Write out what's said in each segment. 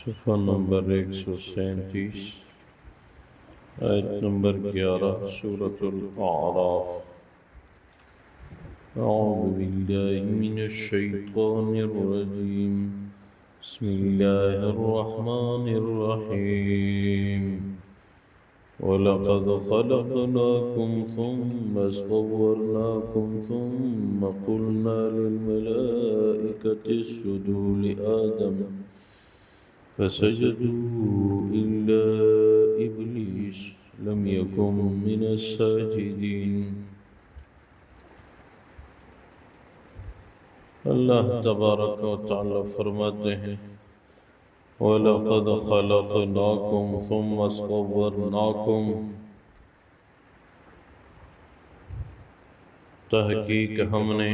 صفحہ نمبر 137، آیت نمبر 11، سورة الاعراف۔ اعوذ باللہ من الشیطان الرجیم، بسم اللہ الرحمن الرحیم۔ وَلَقَدْ خَلَقْنَاكُمْ ثُمَّ صَوَّرْنَاكُمْ ثُمَّ قُلْنَا لِلْمَلَائِكَةِ اسْجُدُوا لِآدَمَ فسجدوا إلا إبليس لم يكن من الساجدين۔ اللہ تبارک و تعالی فرماتے ہیں وَلَقَدْ خَلَقْنَاكُمْ ثُمَّ صَوَّرْنَاكُمْ، تحقیق ہم نے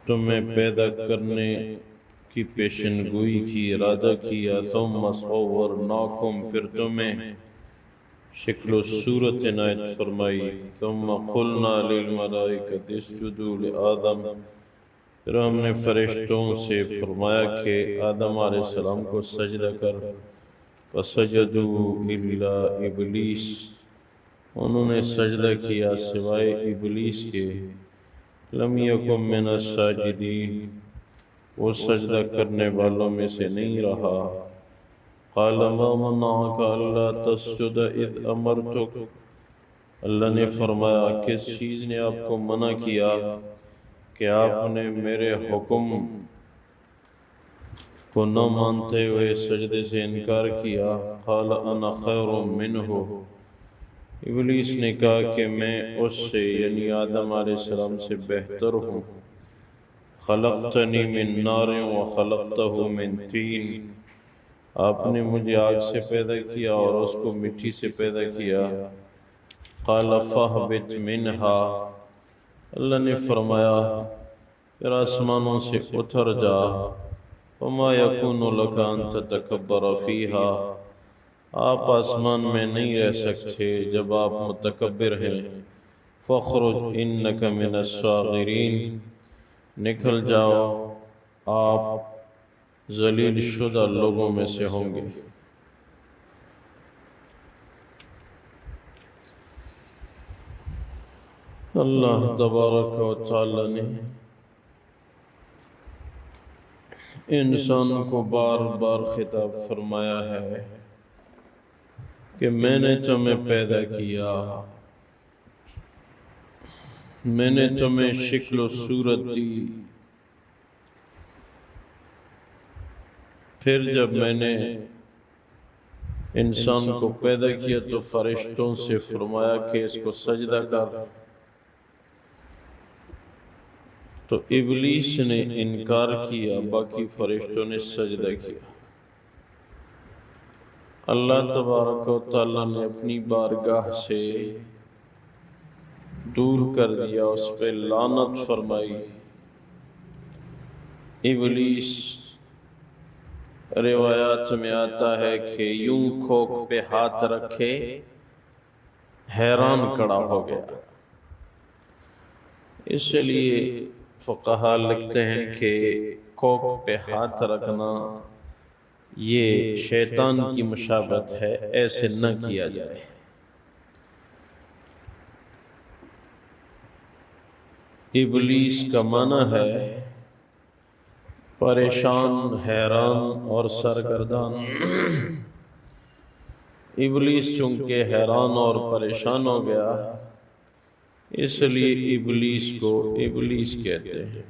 تمہیں پیدا کرنے کی پیشن گوئی کی، ارادہ کیا، ثم صورناکم، پھر تمہیں شکل و صورت عنایت فرمائی، ثم قلنا للملائکۃ اسجدوا لآدم، پھر ہم نے فرشتوں سے فرمایا کہ آدم علیہ السلام کو سجدہ کر، فسجدوا الا ابلیس، انہوں نے سجدہ کیا سوائے ابلیس کے، لم یکن من الساجدین، وہ سجدہ کرنے والوں میں سے نہیں رہا۔ قال ما منعك الا تسجد اذ امرتك، اللہ نے فرمایا کس چیز نے آپ کو منع کیا کہ آپ نے میرے حکم کو نہ مانتے ہوئے سجدے سے انکار کیا۔ قال انا خیر منہ، ابلیس نے کہا کہ میں اس سے یعنی آدم علیہ السلام سے بہتر ہوں، خلقتنی من نار وخلقتہ من طین، آپ نے مجھے آگ سے پیدا کیا اور اس کو مٹی سے پیدا کیا۔ قال فاہبط منہا، اللہ نے فرمایا پھر آسمانوں سے اتر جا، وما یکون لک ان تتکبر فیہا، آپ آسمان میں نہیں رہ سکتے جب آپ متکبر ہیں، فاخرج انک من الصاغرین، نکل جاؤ آپ ذلیل شدہ لوگوں میں سے ہوں گے۔ اللہ تبارک و تعالی نے انسان کو بار بار خطاب فرمایا ہے کہ میں نے تمہیں پیدا کیا، میں نے تمہیں شکل و صورت دی، پھر جب میں نے انسان کو پیدا کیا تو فرشتوں سے فرمایا کہ اس کو سجدہ کر، تو ابلیس نے انکار کیا، باقی فرشتوں نے سجدہ کیا۔ اللہ تبارک و تعالی نے اپنی بارگاہ سے دور کر دیا، اس پہ لعنت فرمائی۔ ابلیس روایات میں آتا ہے کہ یوں کھوک پہ ہاتھ رکھے حیران کھڑا ہو گیا، اس لیے فقہا لکھتے ہیں کہ کھوک پہ ہاتھ رکھنا یہ شیطان کی مشابہت ہے، ایسے نہ کیا جائے۔ ابلیس کا معنی ہے پریشان، حیران اور سرگردان۔ ابلیس چونکہ حیران اور پریشان ہو گیا، اس لیے ابلیس کو ابلیس کہتے ہیں،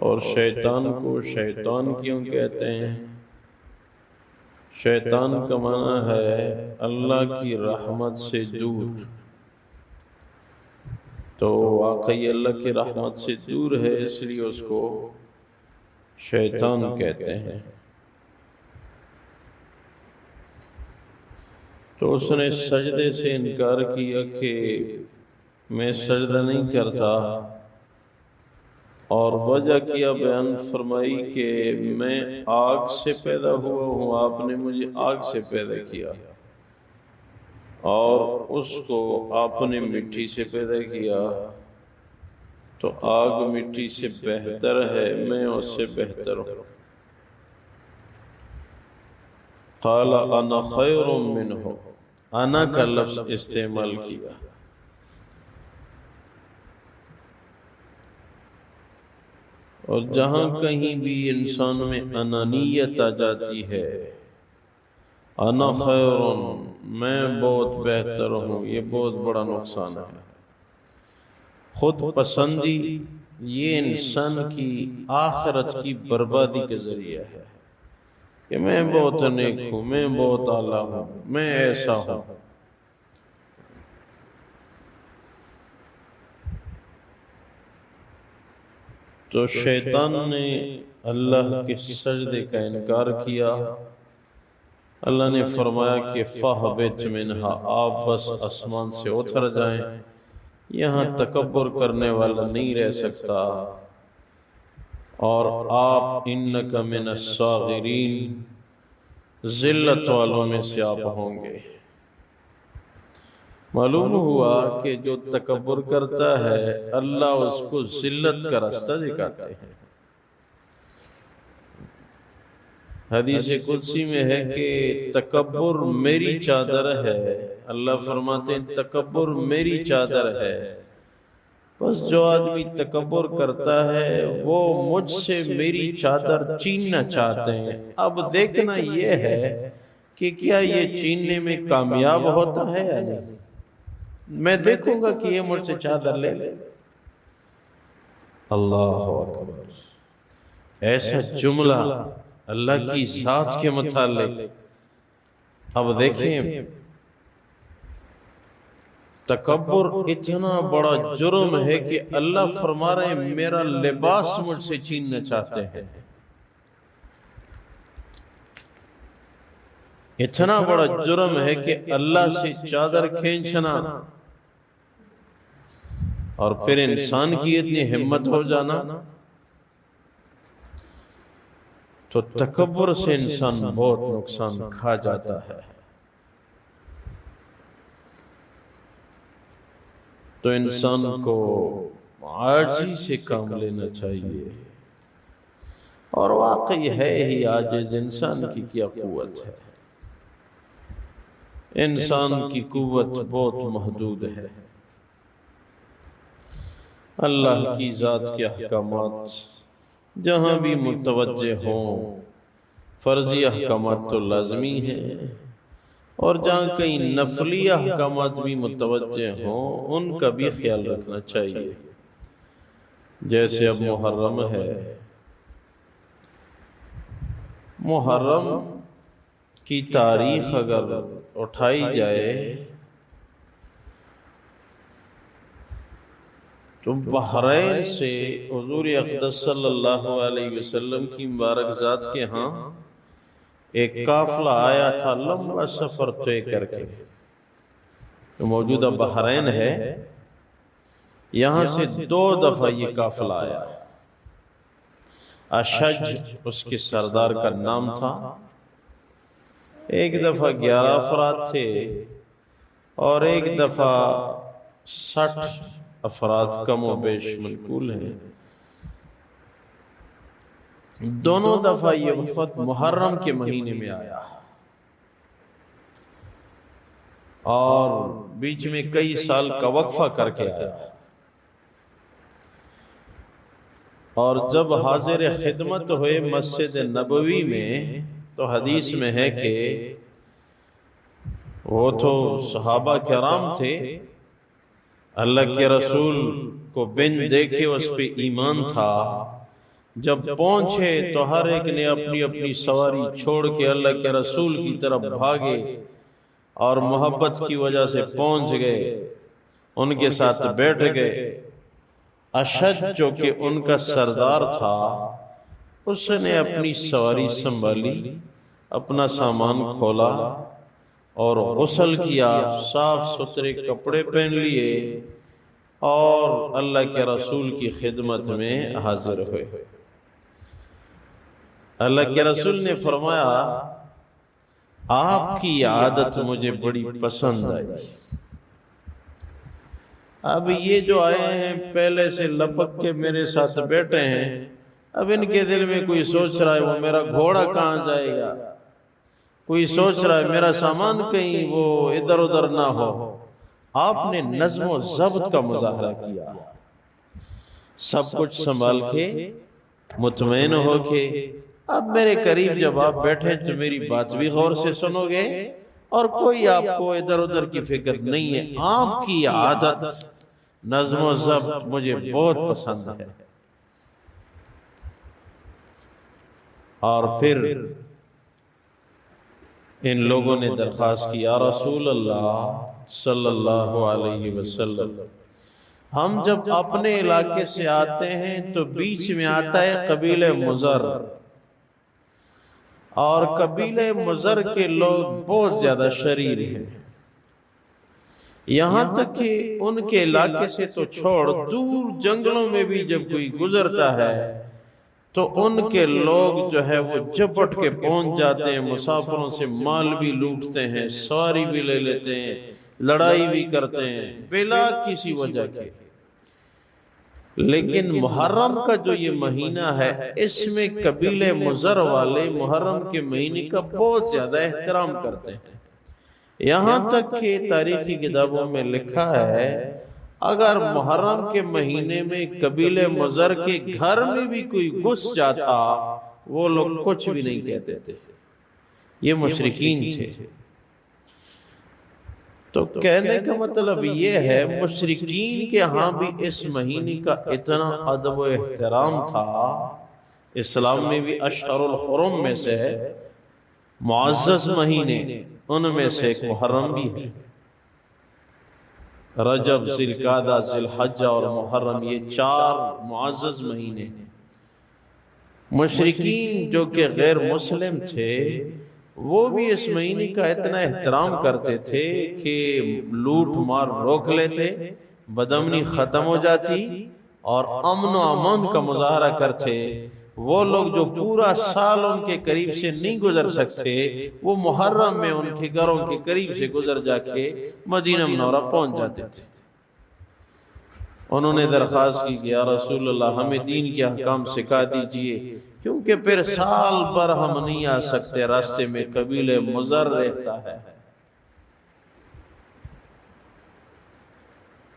اور شیطان کو شیطان کیوں کہتے ہیں؟ شیطان کا معنی ہے اللہ کی رحمت سے دور، تو واقعی اللہ کی رحمت سے دور ہے، اس لیے اس کو شیطان کہتے ہیں۔ تو اس نے سجدے سے انکار کیا کہ میں سجدہ نہیں کرتا، اور وجہ کیا بیان فرمائی کہ میں آگ سے پیدا ہوا ہوں، آپ نے مجھے آگ سے پیدا کیا، اور اس کو آپ نے مٹی سے پیدا کیا، تو آگ مٹی سے بہتر ہے، میں اس سے بہتر ہوں۔ قال انا خیر منہ، انا کا لفظ استعمال کیا۔ اور جہاں کہیں بھی انسان میں انانیت آ جاتی ہے، انا خیر، میں بہت بہتر ہوں، یہ بہت بڑا نقصان ہے۔ خود پسندی یہ انسان کی آخرت کی بربادی کا ذریعہ ہے کہ میں بہت نیک ہوں، میں بہت اعلیٰ ہوں، میں ایسا ہوں۔ تو شیطان نے اللہ کے سجدے کا انکار کیا۔ اللہ نے فرمایا کہ فَاهْبِطْ مِنْهَا، آپ بس آسمان سے اتر جائیں، یہاں تکبر کرنے والا نہیں رہ سکتا، اور آپ اِنَّكَ مِنَ الصَّاغِرِينَ، ذلت والوں میں سے آپ ہوں گے۔ معلوم ہوا کہ جو تکبر کرتا ہے اللہ اس کو ذلت کا راستہ دکھاتے ہیں۔ حدیث قدسی میں ہے کہ تکبر میری چادر ہے، اللہ فرماتے ہیں تکبر میری چادر ہے، بس جو آدمی تکبر کرتا ہے وہ مجھ سے میری چادر چیننا چاہتے ہیں۔ اب دیکھنا یہ ہے کہ کیا یہ چیننے میں کامیاب ہوتا ہے یا نہیں۔ میں دیکھوں گا کہ یہ مجھ سے چادر لے لے۔ اللہ اکبر، ایسا جملہ اللہ کی ذات کے متعلق۔ اب دیکھیں تکبر اتنا بڑا جرم ہے کہ اللہ فرما رہے ہیں میرا لباس مجھ سے چھیننا چاہتے ہیں۔ اتنا بڑا جرم ہے کہ اللہ سے چادر کھینچنا، اور پھر انسان کی اتنی ہمت ہو جانا۔ تو تکبر سے انسان بہت نقصان کھا جاتا ہے۔ تو انسان کو عاجزی سے کام لینا چاہیے، اور واقعی ہے ہی عاجز انسان کی کیا قوت ہے۔ انسان کی قوت بہت محدود ہے۔ اللہ کی ذات کے احکامات جہاں بھی متوجہ ہوں، فرضی احکامات تو لازمی ہیں، اور جہاں کہیں نفلی احکامات بھی متوجہ ہوں ان کا بھی خیال رکھنا چاہیے۔ جیسے اب محرم ہے، محرم کی تاریخ اگر اٹھائی جائے تو بحرین سے حضور اقدس صلی اللہ علیہ وسلم کی مبارک ذات کے ہاں ایک قافلہ آیا تھا، لمبا سفر طے کر کے۔ جو موجودہ بحرین ہے، یہاں سے 2 دفعہ یہ قافلہ آیا۔ اشج اس کے سردار کا نام تھا، ایک دفعہ 11 افراد تھے، اور ایک دفعہ 60 افراد کم و بیش منقول ہیں۔ دونوں دفعہ یہ وفد محرم کے مہینے میں آیا، اور بیچ میں کئی سال کا وقفہ کر کے آیا، اور جب حاضر خدمت ہوئے مسجد نبوی میں تو حدیث میں ہے کہ وہ تو صحابہ کرام تھے، اللہ کے رسول کو بن دیکھے اس پہ ایمان تھا۔ جب پہنچے تو ہر ایک نے اپنی اپنی سواری چھوڑ کے اللہ کے رسول کی طرف بھاگے، اور محبت کی وجہ سے پہنچ گئے، ان کے ساتھ بیٹھ گئے۔ اشد جو کہ ان کا سردار تھا، اس نے اپنی سواری سنبھالی، اپنا سامان کھولا اور غسل کیا، صاف ستھرے کپڑے پہن لیے، اور اللہ کے رسول کی خدمت میں حاضر ہوئے۔ اللہ کے رسول نے فرمایا آپ کی عادت مجھے بڑی پسند آئی، اب یہ جو آئے ہیں پہلے سے لپک کے میرے ساتھ بیٹھے ہیں، اب ان کے دل میں کوئی سوچ رہا ہے وہ میرا گھوڑا کہاں جائے گا، کوئی سوچ رہا ہے میرا سامان کہیں وہ ادھر ادھر نہ ہو۔ آپ نے نظم و ضبط کا مظاہرہ کیا، سب کچھ سنبھال کے مطمئن ہو کے اب میرے قریب جب آپ بیٹھے تو میری بات بھی غور سے سنو گے اور کوئی آپ کو ادھر ادھر کی فکر نہیں ہے۔ آپ کی عادت نظم و ضبط مجھے بہت پسند ہے۔ اور پھر ان لوگوں نے درخواست کی، یا رسول اللہ صلی اللہ علیہ وسلم، ہم جب اپنے علاقے سے آتے ہیں تو بیچ میں آتا ہے قبیلہ مضر، اور قبیلہ مضر کے لوگ بہت زیادہ شریر ہیں، یہاں تک کہ ان کے علاقے سے تو چھوڑ دور جنگلوں میں بھی جب کوئی گزرتا ہے تو ان کے لوگ جو ہے وہ جھپٹ کے پہنچ جاتے ہیں، مسافروں سے مال بھی لوٹتے ہیں، سواری بھی لے لیتے ہیں، لڑائی بھی کرتے ہیں بلا کسی وجہ کے۔ لیکن محرم کا جو یہ مہینہ ہے اس میں قبیلہ مضر والے محرم کے مہینے کا بہت زیادہ احترام کرتے ہیں، یہاں تک کہ تاریخی کتابوں میں لکھا ہے اگر محرم کے مہینے میں قبیلہ مضر کے گھر میں بھی کوئی گھس جاتا وہ لوگ کچھ بھی نہیں کہتے تھے، یہ مشرکین تھے۔ تو کہنے کا مطلب یہ ہے مشرکین کے ہاں بھی اس مہینے کا اتنا ادب و احترام تھا۔ اسلام میں بھی اشہر الحرم میں سے ہے، معزز مہینے، ان میں سے ایک محرم بھی ہے۔ رجب، ذی القعدہ، ذی الحجہ اور محرم، یہ 4 معزز مہینے ہیں۔ مشرکین جو کہ غیر مسلم تھے وہ بھی اس مہینے کا اتنا احترام کرتے تھے کہ لوٹ مار روک لیتے، بدامنی ختم ہو جاتی اور امن و امان کا مظاہرہ کرتے۔ وہ لوگ جو پورا سال ان کے قریب سے نہیں گزر سکتے وہ محرم میں ان کے گھروں کے قریب سے گزر جا کے مدینہ منورہ پہنچ جاتے تھے۔ انہوں نے درخواست کی کہ یا رسول اللہ ہمیں دین کے احکام سکھا دیجئے، کیونکہ پھر سال بھر ہم نہیں آ سکتے، راستے میں قبیلہ مضر رہتا ہے۔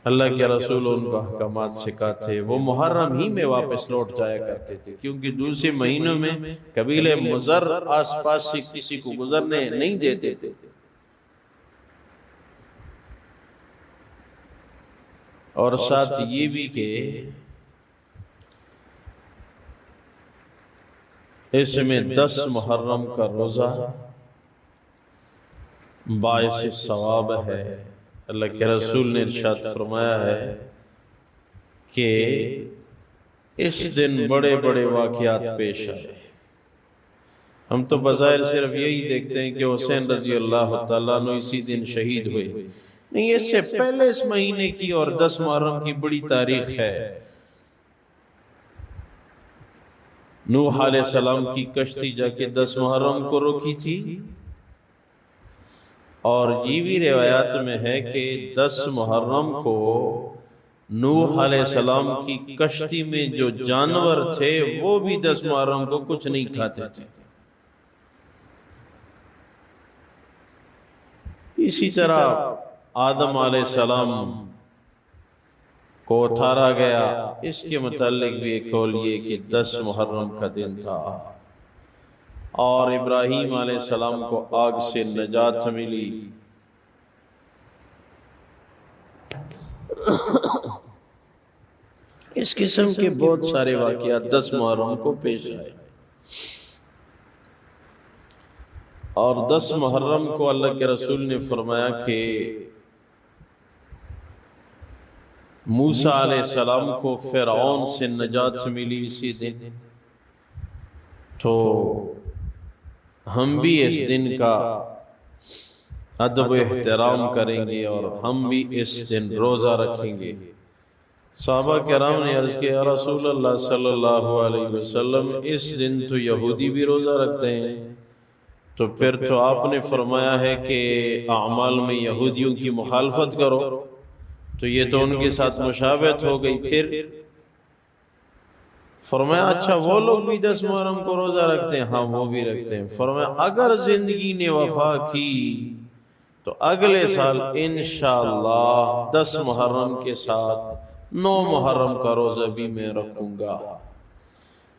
اللہ کے رسول ان کو احکامات سکھاتے، وہ محرم ہی میں واپس لوٹ جایا کرتے تھے، کیونکہ دوسرے مہینوں میں قبیلہ مضر آس پاس سے کسی کو گزرنے نہیں دیتے تھے۔ اور ساتھ یہ بھی کہ اس میں 10 محرم کا روزہ باعث ثواب ہے۔ اللہ کے رسول نے ارشاد فرمایا ہے کہ اس دن بڑے بڑے واقعات پیش آئے۔ ہم تو بظاہر صرف یہی دیکھتے ہیں کہ حسین رضی اللہ تعالیٰ عنہ اسی دن شہید ہوئے، نہیں، اس سے پہلے اس مہینے کی اور 10 محرم کی بڑی تاریخ ہے۔ نوح علیہ السلام کی کشتی جا کے 10 محرم کو روکی تھی، اور یہ بھی روایات میں ہے کہ 10 محرم کو نوح علیہ السلام کی کشتی میں جو جانور تھے وہ بھی 10 محرم کو کچھ نہیں کھاتے تھے۔ اسی طرح آدم علیہ السلام کو اتارا گیا، اس کے متعلق بھی ایک قول یہ کہ 10 محرم کا دن تھا، اور ابراہیم علیہ السلام کو آگ سے نجات ملی۔ اس قسم کے بہت سارے واقعات 10 محرم کو پیش آئے، اور 10 محرم کو اللہ کے رسول نے فرمایا کہ موسیٰ علیہ السلام کو فرعون سے نجات ملی اسی دن، تو ہم بھی اس دن کا ادب و احترام کریں گے اور ہم بھی اس دن روزہ رکھیں گے۔ صحابہ کرام نے عرض کیا، یا رسول اللہ صلی اللہ علیہ وسلم اس دن تو یہودی بھی روزہ رکھتے ہیں، تو پھر تو آپ نے فرمایا ہے کہ اعمال میں یہودیوں کی مخالفت کرو، تو یہ تو ان کے ساتھ مشابہت ہو گئی۔ پھر فرمایا اچھا وہ لوگ بھی 10 محرم کو روزہ رکھتے ہیں؟ ہاں وہ بھی رکھتے ہیں۔ فرمایا اگر زندگی نے وفا کی تو اگلے سال انشاءاللہ 10 محرم کے ساتھ 9 محرم کا روزہ بھی میں رکھوں گا۔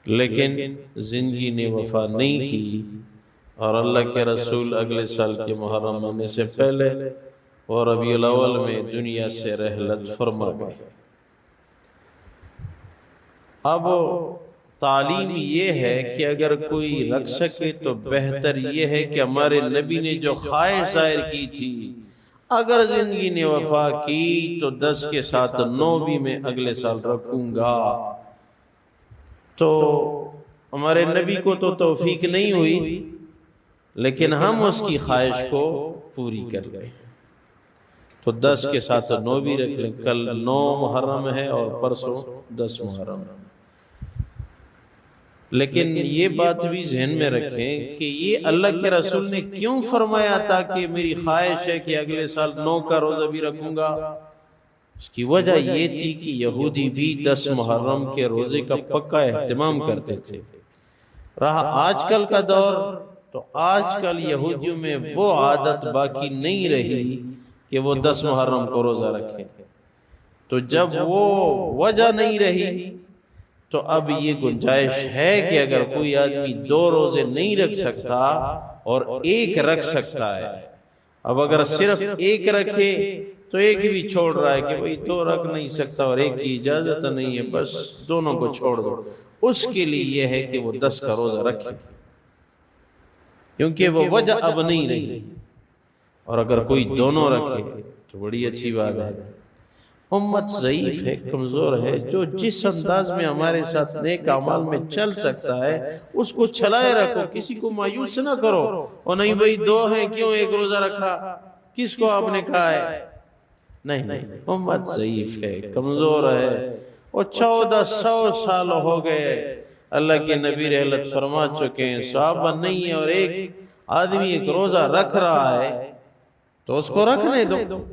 لیکن زندگی نے وفا نہیں کی اور اللہ کے رسول اگلے سال کے محرم آنے سے پہلے اور ربیع الاول میں دنیا سے رحلت فرما گئے۔ اب تعلیم یہ ہے کہ اگر کوئی رکھ سکے تو بہتر یہ ہے کہ ہمارے نبی نے جو خواہش ظاہر کی تھی، اگر زندگی نے وفا کی تو 10 کے ساتھ 9 بھی میں اگلے سال رکھوں گا۔ تو ہمارے نبی کو تو توفیق نہیں ہوئی، لیکن ہم اس کی خواہش کو پوری کر گئے۔ تو 10 کے ساتھ 9 بھی رکھ لیں۔ کل 9 محرم ہے اور پرسوں 10 محرم ہے۔ لیکن یہ بات بھی ذہن میں رکھیں کہ یہ اللہ کے رسول نے کیوں فرمایا تھا کہ میری خواہش ہے کہ اگلے سال 9 کا روزہ بھی رکھوں گا؟ اس کی وجہ یہ تھی کہ یہودی بھی 10 محرم کے روزے کا پکا اہتمام کرتے تھے۔ رہا آج کل کا دور تو آج کل یہودیوں میں وہ عادت باقی نہیں رہی کہ وہ 10 محرم کو روزہ رکھیں۔ تو جب وہ وجہ نہیں رہی تو اب یہ گنجائش ہے کہ اگر کوئی آدمی 2 روزے نہیں رکھ سکتا اور 1 رکھ سکتا ہے، اب اگر صرف 1 رکھے تو 1 بھی چھوڑ رہا ہے کہ بھئی 2 رکھ نہیں سکتا اور 1 کی اجازت نہیں ہے، بس دونوں کو چھوڑ دو۔ اس کے لیے یہ ہے کہ وہ 10 کا روزہ رکھے، کیونکہ وہ وجہ اب نہیں رہی۔ اور اگر کوئی دونوں رکھے تو بڑی اچھی بات ہے۔ امت ضعیف ہے، کمزور ہے، جو جس انداز میں ہمارے ساتھ نیک اعمال میں چل سکتا ہے اس کو چلائے رکھو، کسی کو مایوس نہ کرو۔ اور نہیں بھئی 2 ہیں کیوں 1 روزہ رکھا، کس کو آپ نے کہا ہے؟ نہیں، امت ضعیف ہے، کمزور ہے، اور 1400 سال ہو گئے اللہ کے نبی رحلت فرما چکے ہیں، صحابہ نہیں ہے، اور ایک آدمی 1 روزہ رکھ رہا ہے تو اس کو رکھنے دو۔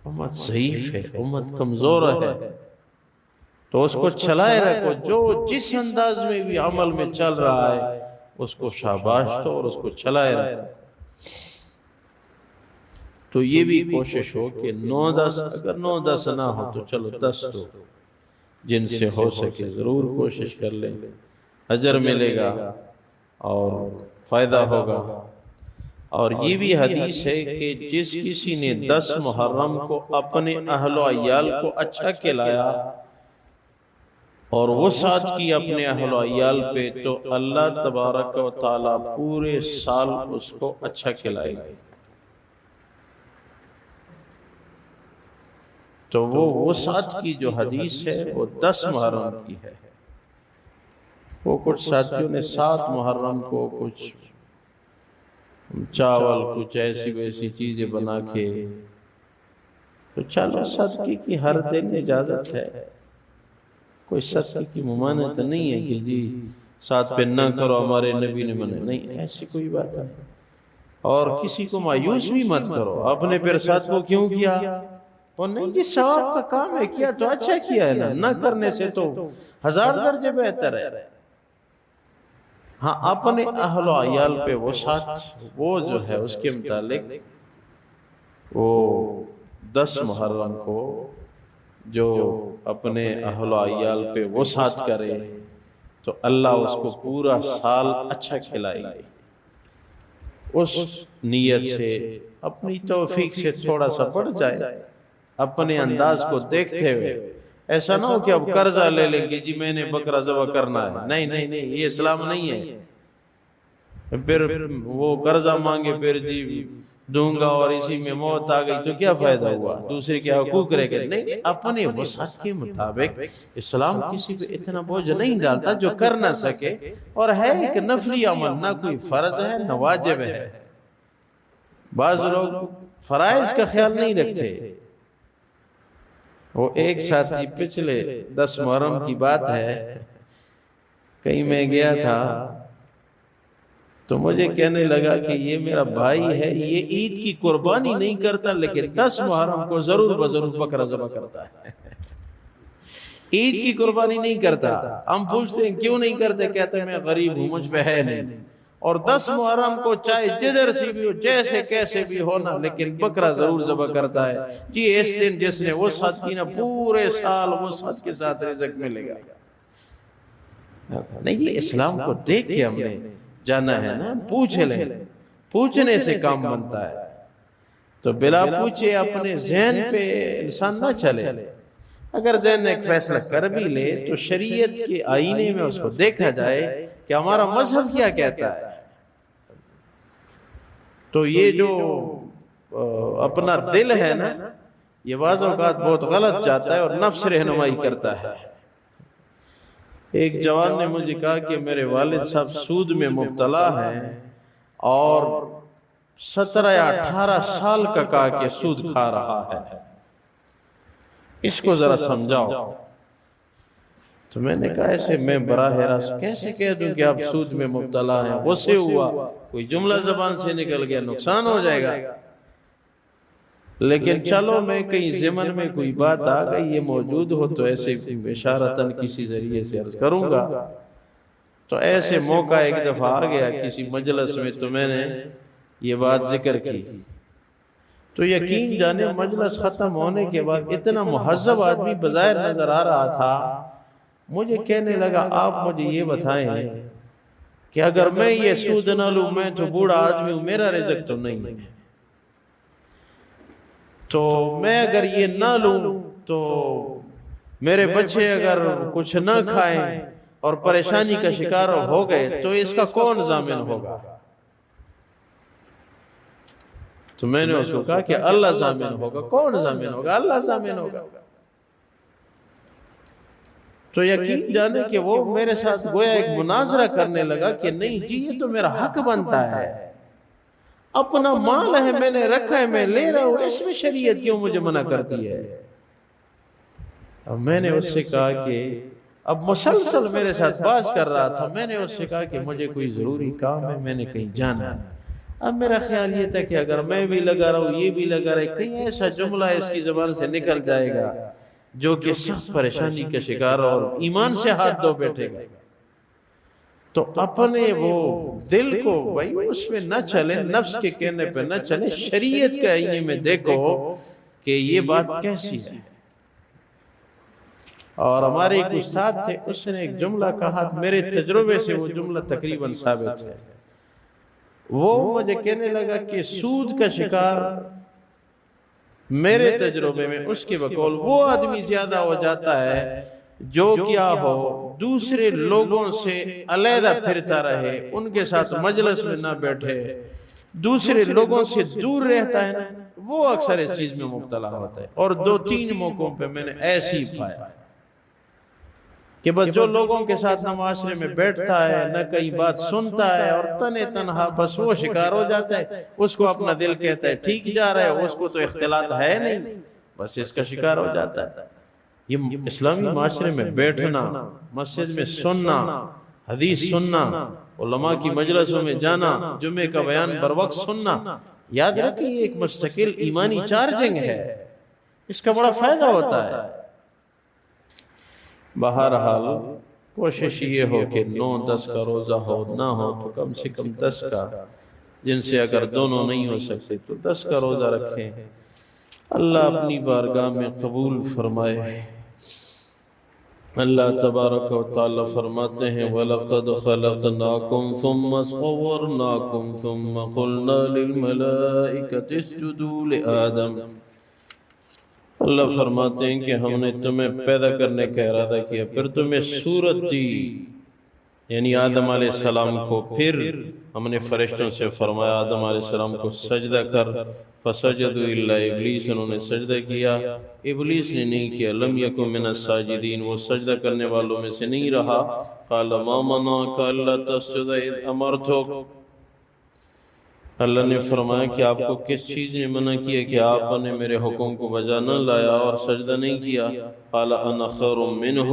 امت ضعیف ہے، امت کمزور ہے، تو اس کو چلائے رکھو۔ جو جس انداز میں بھی عمل میں چل رہا ہے اس کو شاباش دو اور اس کو چلائے رکھو۔ تو یہ بھی کوشش ہو کہ 9-10، اگر 9-10 نہ ہو تو چلو 10 تو جن سے ہو سکے ضرور کوشش کر لیں، اجر ملے گا اور فائدہ ہوگا۔ اور یہ بھی حدیث ہے کہ جس کسی نے 10 محرم کو اپنے اہل و عیال کو اچھا کھلایا اور وسعت کی اپنے اہل و عیال پہ، تو اللہ تبارک و تعالی پورے سال اس کو اچھا کھلائے گا۔ تو وہ وسعت کی جو حدیث ہے وہ 10 محرم کی ہے۔ وہ کچھ ساتھیوں نے 7 محرم کو کچھ چاول کچھ ایسی ویسی چیزیں بنا کے، تو چلو صدقے کی ہر دن اجازت ہے، کوئی صدقے کی ممانعت نہیں ہے کہ جی 7 پہ نہ کرو ہمارے نبی نے منع، نہیں، ایسی کوئی بات نہیں۔ اور کسی کو مایوس بھی مت کرو، اپنے پھر 7 کو کیوں کیا؟ اور نہیں، یہ ثواب کا کام ہے، کیا تو اچھا کیا ہے، نہ کرنے سے تو 1000 درجے بہتر ہے۔ ہاں، اپنے اہل و عیال پہ وسعت وہ جو ہے اس کے متعلق وہ 10 محرم کو جو اپنے اہل و عیال پہ وسعت کرے تو اللہ اس کو پورا سال اچھا کھلائے گا۔ اس نیت سے اپنی توفیق سے تھوڑا سا بڑھ جائے، اپنے انداز کو دیکھتے ہوئے۔ ایسا نہ ہو کہ اب قرضہ لے لیں گے جی میں نے بکرا ذبح کرنا ہے، نہیں، یہ اسلام نہیں ہے۔ پھر وہ قرضہ مانگے، پھر جی دوں گا اور اسی میں موت آ گئی تو کیا فائدہ ہوا، دوسرے کے حقوق رہ گئے۔ نہیں، اپنے وسعت کے مطابق اسلام کسی پہ اتنا بوجھ نہیں ڈالتا جو کر نہ سکے، اور ہے ایک نفلی عمل، نہ کوئی فرض ہے نہ واجب ہے۔ بعض لوگ فرائض کا خیال نہیں رکھتے۔ وہ ایک ساتھی پچھلے 10 محرم کی بات ہے، کہیں میں گیا تھا تو مجھے کہنے لگا کہ یہ میرا بھائی ہے، یہ عید کی قربانی نہیں کرتا لیکن 10 محرم کو ضرور بضرور بکرا ذبح کرتا ہے، عید کی قربانی نہیں کرتا۔ ہم پوچھتے ہیں کیوں نہیں کرتے، کہتے ہیں میں غریب ہوں، مجھ پہ ہے نہیں، اور 10 محرم کو چاہے جدھر سے بھی ہو، جیسے کیسے بھی ہونا، لیکن بکرا ضرور ذبح کرتا ہے۔ جی اس دن جس نے وہ صحت کی نا، پورے سال وہ صحت کے ساتھ رزق ملے گا۔ نہیں، یہ اسلام کو دیکھ کے ہم نے جانا ہے نا، پوچھ لیں، پوچھنے سے کام بنتا ہے۔ تو بلا پوچھے اپنے ذہن پہ انسان نہ چلے۔ اگر ذہن نے ایک فیصلہ کر بھی لے تو شریعت کے آئینے میں اس کو دیکھا جائے کہ ہمارا مذہب کیا کہتا ہے۔ تو یہ جو اپنا دل ہے نا، یہ بعض اوقات بہت غلط جاتا ہے اور نفس رہنمائی کرتا ہے۔ ایک جوان نے مجھے کہا کہ میرے والد صاحب سود میں مبتلا ہیں اور 17 یا 18 سال کا کہا کہ سود کھا رہا ہے، اس کو ذرا سمجھاؤ۔ تو میں نے کہا ایسے میں براہ راست کیسے کہہ دوں کہ آپ سود میں مبتلا ہیں؟ غصے ہوا، کوئی جملہ زبان سے نکل گیا، نقصان ہو جائے گا۔ لیکن چلو میں کہیں ضمن میں کوئی بات آ گئی، یہ موجود ہو تو ایسے اشارتاً کسی ذریعے سے عرض کروں گا۔ تو ایسے موقع ایک دفعہ آ گیا کسی مجلس میں، تو میں نے یہ بات ذکر کی، تو یقین جانے مجلس ختم ہونے کے بعد اتنا مہذب آدمی بظاہر نظر آ رہا تھا، مجھے کہنے لگا آپ مجھے یہ بتائیں کہ اگر میں یہ سود نہ لوں، میں تو بوڑھا آدمی ہوں، میرا رزق تو نہیں ہے، تو میں اگر یہ نہ لوں تو میرے بچے اگر کچھ نہ کھائیں اور پریشانی کا شکار ہو گئے تو اس کا کون ضامن ہوگا؟ تو میں نے اس کو کہا کہ اللہ ضامن ہوگا۔ کون ضامن ہوگا؟ اللہ ضامن ہوگا۔ تو یقین جانے کہ وہ میرے ساتھ گویا ایک مناظرہ کرنے لگا کہ نہیں جی یہ تو میرا حق بنتا ہے، اپنا مال ہے، میں نے رکھا ہے، میں لے رہا ہوں، اس میں شریعت کیوں مجھے منع کرتی ہے؟ اب میں نے اس سے کہا کہ اب مسلسل میرے ساتھ بات کر رہا تھا، میں نے اس سے کہا کہ مجھے کوئی ضروری کام ہے، میں نے کہیں جانا ہے۔ اب میرا خیال یہ تھا کہ اگر میں بھی لگا رہا ہوں، یہ بھی لگا رہا ہے، کہیں ایسا جملہ اس کی زبان سے نکل جائے گا جو کہ سخت پریشانی کا شکار اور ایمان سے ہاتھ دھو بیٹھے گا۔ تو اپنے وہ دل کو بھائی اس میں نہ چلے، نفس کے کہنے پہ نہ چلے، شریعت کے آئینے میں دیکھو کہ یہ بات کیسی ہے۔ اور ہمارے ایک استاد تھے، اس نے ایک جملہ کہا، میرے تجربے سے وہ جملہ تقریباً ثابت ہے۔ وہ مجھے کہنے لگا کہ سود کا شکار میرے تجربے میں اس کے بقول وہ آدمی زیادہ ہو جاتا ہے جو کیا ہو دوسرے لوگوں سے علیحدہ پھرتا رہے، ان کے ساتھ مجلس میں نہ بیٹھے، دوسرے لوگوں سے دور رہتا ہے نا، وہ اکثر اس چیز میں مبتلا ہوتا ہے۔ اور 2-3 موقعوں پہ میں نے ایسی پایا کہ بس جو لوگوں کے ساتھ نہ معاشرے میں بیٹھتا ہے، نہ کہیں بات سنتا ہے، اور تنہا بس وہ شکار ہو جاتا ہے۔ اس کو اپنا دل کہتا ہے ٹھیک جا رہا ہے، اس کو تو اختلاط ہے نہیں، بس اس کا شکار ہو جاتا ہے۔ یہ اسلامی معاشرے میں بیٹھنا، مسجد میں سننا، حدیث سننا، علماء کی مجلسوں میں جانا، جمعے کا بیان بر وقت سننا، یاد رکھیں یہ ایک مستقل ایمانی چارجنگ ہے، اس کا بڑا فائدہ ہوتا ہے۔ بہرحال کوشش یہ ہو کہ 9-10 کا روزہ ہو، نہ ہو تو کم سے کم 10 کا، جن سے اگر دونوں نہیں ہو سکتے تو 10 کا روزہ رکھیں۔ اللہ اپنی بارگاہ میں قبول فرمائے۔ اللہ تبارک و تعالی فرماتے ہیں وَلَقَدْ خَلَقْنَاكُمْ ثُمَّ صَوَّرْنَاكُمْ ثُمَّ قُلْنَا لِلْمَلَائِكَةِ اسْجُدُوا لِآدَمَ۔ اللہ فرماتے ہیں کہ ہم نے تمہیں پیدا کرنے کا ارادہ کیا، پھر تمہیں صورت دی، یعنی آدم علیہ السلام کو، پھر ہم نے فرشتوں سے فرمایا آدم علیہ السلام کو سجدہ کر، فسجدوا الا ابلیس، انہوں نے سجدہ کیا، ابلیس نے نہیں کیا، لم یکن من الساجدین، وہ سجدہ کرنے والوں میں سے نہیں رہا۔ قال ما منعک الا تسجد اذ امرتک، اللہ نے فرمایا کہ آپ کو کس چیز نے منع کیا کہ آپ نے میرے حکم کو بجا نہ لایا اور سجدہ نہیں کیا؟ قال انا خیر منہ،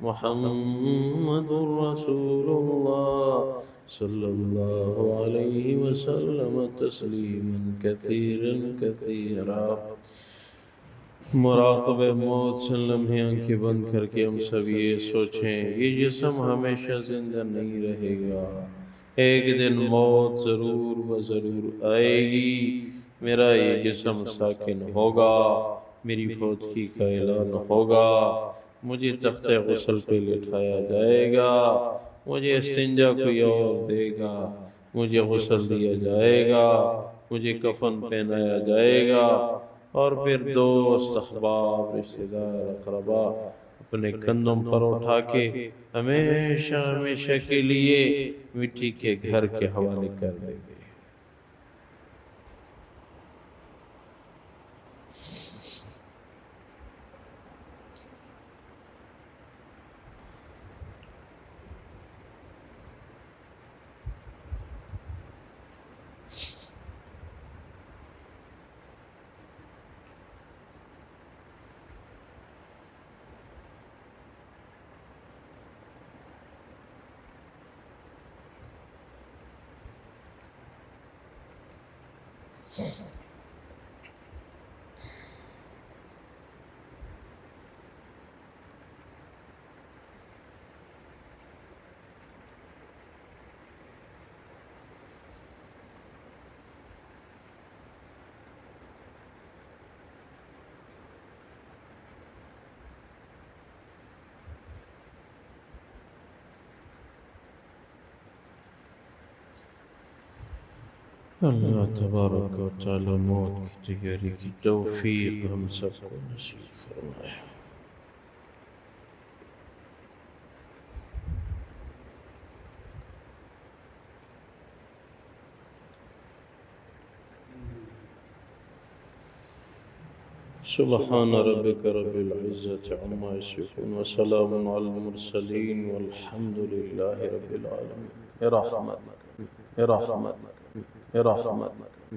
محمد رسول اللہ صلی اللہ علیہ وسلم تسلیما کثیرا کثیرا۔ مراقب موت سے لمحے آنکھیں بند کر کے ہم سب یہ سوچیں یہ جسم ہمیشہ زندہ نہیں رہے گا، ایک دن موت ضرور و ضرور آئے گی، میرا یہ جسم ساکن ہوگا، میری فوتگی کا اعلان ہوگا، مجھے تخت غسل پہ لٹھایا جائے گا، مجھے استنجا کوئی اور دے گا، مجھے غسل دیا جائے گا، مجھے کفن پہنایا جائے گا، اور پھر دوست احباب رشتہ دار اقربا اپنے کندھوں پر اٹھا کے ہمیشہ ہمیشہ کے لیے مٹی کے گھر کے حوالے کر دیں گے۔ اللہ تبارک و تعالی موت کی تیاری کی توفیق ہم سب کو نصیب فرمائے۔ سبحان ربک رب العزت عما یصفون وسلام علی المرسلین والحمد للہ رب العالمین۔ رحمت